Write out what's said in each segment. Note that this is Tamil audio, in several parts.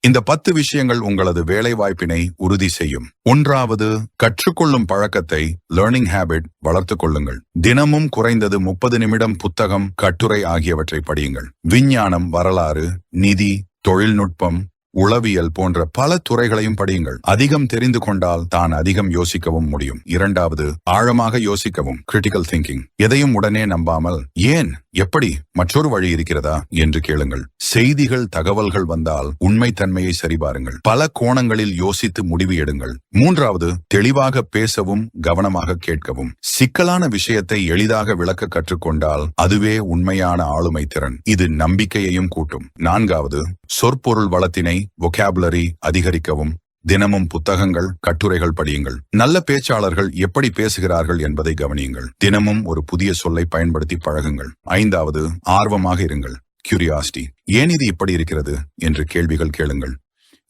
இந்த 10 விஷயங்கள் உங்களது வேலை வாய்ப்பினை உறுதி செய்யும். ஒன்றாவது, கற்றுக்கொள்ளும் பழக்கத்தை லேர்னிங் ஹேபிட் வளர்த்துக் கொள்ளுங்கள். தினமும் குறைந்தது 30 நிமிடம் புத்தகம், கட்டுரை ஆகியவற்றை படியுங்கள். விஞ்ஞானம், வரலாறு, நிதி, தொழில்நுட்பம், உளவியல் போன்ற பல துறைகளையும் படியுங்கள். அதிகம் தெரிந்து கொண்டால் தான் அதிகம் யோசிக்கவும் முடியும். இரண்டாவது, ஆழமாக யோசிக்கவும், கிரிட்டிக்கல் திங்கிங். எதையும் உடனே நம்பாமல் ஏன், எப்படி, மற்றொரு வழி இருக்கிறதா என்று கேளுங்கள். செய்திகள், தகவல்கள் வந்தால் உண்மைத்தன்மையை சரிபாருங்கள். பல கோணங்களில் யோசித்து முடிவு எடுங்கள். மூன்றாவது, தெளிவாக பேசவும் கவனமாக கேட்கவும். சிக்கலான விஷயத்தை எளிதாக விளக்க கற்றுக்கொண்டால் அதுவே உண்மையான ஆளுமை திறன். இது நம்பிக்கையையும் கூட்டும். நான்காவது, சொற்பொருள் வளத்தினை வொகாபுலரி அதிகரிக்கவும். தினமும் புத்தகங்கள், கட்டுரைகள் படியுங்கள். நல்ல பேச்சாளர்கள் எப்படி பேசுகிறார்கள் என்பதை கவனியுங்கள். தினமும் ஒரு புதிய சொல்லை பயன்படுத்தி பழகுங்கள். ஐந்தாவது, ஆர்வமாக இருங்கள். கியூரியாசிட்டி. ஏன் இது இப்படி இருக்கிறது என்று கேள்விகள் கேளுங்கள்.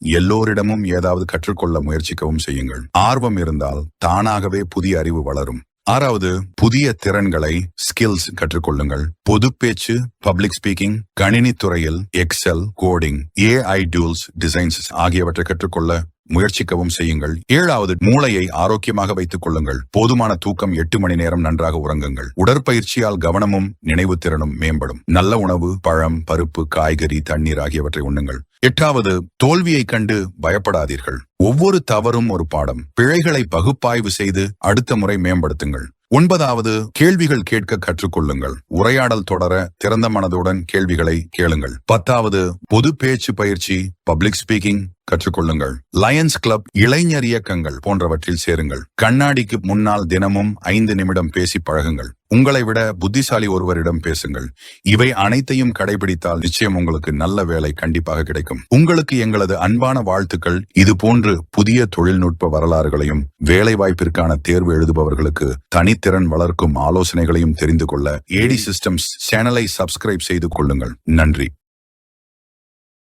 எல்லோரிடமும் ஏதாவது கற்றுக்கொள்ள முயற்சிக்கவும் செய்யுங்கள். ஆர்வம் இருந்தால் தானாகவே புதிய அறிவு வளரும். ஆறாவது, புதிய திறன்களை, ஸ்கில்ஸ் கற்றுக்கொள்ளுங்கள். பொது பேச்சு, பப்ளிக் ஸ்பீக்கிங், கணினித்துறையில் Excel, coding, AI tools, designs ஆகியவற்றை கற்றுக்கொள்ள முயற்சிக்கவும் செய்யுங்கள். ஏழாவது, மூளையை ஆரோக்கியமாக வைத்துக் கொள்ளுங்கள். போதுமான தூக்கம், 8 மணி நேரம் நன்றாக உறங்குங்கள். உடற்பயிற்சியால் கவனமும் நினைவு திறனும் மேம்படும். நல்ல உணவு, பழம், பருப்பு, காய்கறி, தண்ணீர் ஆகியவற்றை உண்ணுங்கள். எட்டாவது, தோல்வியை கண்டு பயப்படாதீர்கள். ஒவ்வொரு தவறும் ஒரு பாடம். பிழைகளை பகுப்பாய்வு செய்து அடுத்த முறை மேம்படுத்துங்கள். ஒன்பதாவது, கேள்விகள் கேட்க கற்றுக்கொள்ளுங்கள். உரையாடல் தொடர திறந்த மனதுடன் கேள்விகளை கேளுங்கள். பத்தாவது, பொது பேச்சு பயிற்சி, பப்ளிக் ஸ்பீக்கிங் கற்றுக்கொள்ளுங்கள். லயன்ஸ் கிளப், இளைஞர் இயக்கங்கள் போன்றவற்றில் சேருங்கள். கண்ணாடிக்கு முன்னால் தினமும் 5 நிமிடம் பேசி பழகுங்கள். உங்களை விட புத்திசாலி ஒருவரிடம் பேசுங்கள். இவை அனைத்தையும் கடைபிடித்தால் நிச்சயம் உங்களுக்கு நல்ல வேலை கண்டிப்பாக கிடைக்கும். உங்களுக்கு எங்களது அன்பான வாழ்த்துக்கள். இது போன்று புதிய தொழில்நுட்ப வரலாறுகளையும் வேலை வாய்ப்பிற்கான தேர்வு எழுதுபவர்களுக்கு தனித்திறன் வளர்க்கும் ஆலோசனைகளையும் தெரிந்து கொள்ள AD சிஸ்டம்ஸ் சேனலை சப்ஸ்கிரைப் செய்து கொள்ளுங்கள். நன்றி.